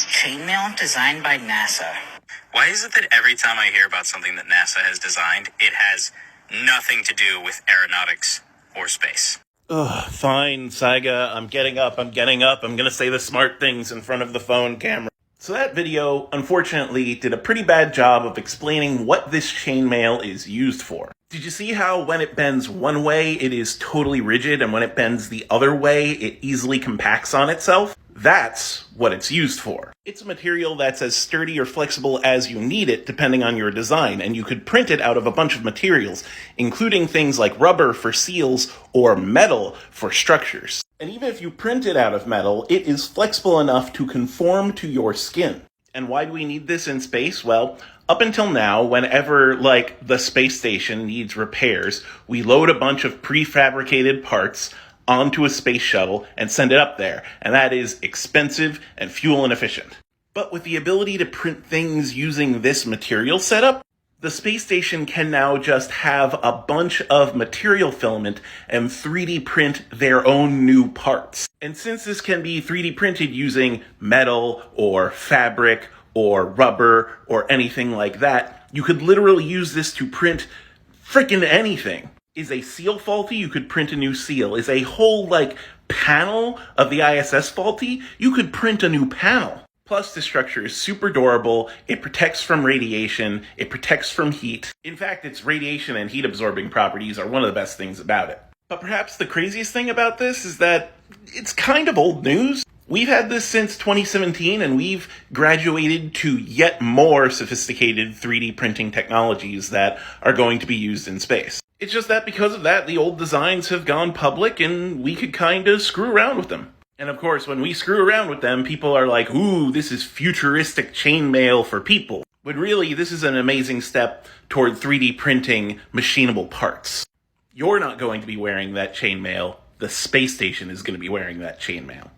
Chainmail designed by NASA. Why is it that every time I hear about something that NASA has designed, it has nothing to do with aeronautics or space? Ugh, fine, Saiga, I'm getting up. I'm gonna say the smart things in front of the phone camera. So that video, unfortunately, did a pretty bad job of explaining what this chainmail is used for. Did you see how when it bends one way, it is totally rigid, and when it bends the other way, it easily compacts on itself? That's what it's used for. It's a material that's as sturdy or flexible as you need it, depending on your design, and you could print it out of a bunch of materials, including things like rubber for seals or metal for structures. And even if you print it out of metal, it is flexible enough to conform to your skin. And why do we need this in space? Well, up until now, whenever, the space station needs repairs, we load a bunch of prefabricated parts onto a space shuttle and send it up there, and that is expensive and fuel inefficient. But with the ability to print things using this material setup, the space station can now just have a bunch of material filament and 3D print their own new parts. And since this can be 3D printed using metal or fabric or rubber or anything like that, you could literally use this to print frickin' anything. Is a seal faulty? You could print a new seal. Is a whole, panel of the ISS faulty? You could print a new panel. Plus, the structure is super durable, it protects from radiation, it protects from heat. In fact, its radiation and heat absorbing properties are one of the best things about it. But perhaps the craziest thing about this is that it's kind of old news. We've had this since 2017, and we've graduated to yet more sophisticated 3D printing technologies that are going to be used in space. It's just that because of that, the old designs have gone public, and we could kind of screw around with them. And of course, when we screw around with them, people are like, ooh, this is futuristic chainmail for people. But really, this is an amazing step toward 3D printing machinable parts. You're not going to be wearing that chainmail. The space station is going to be wearing that chainmail.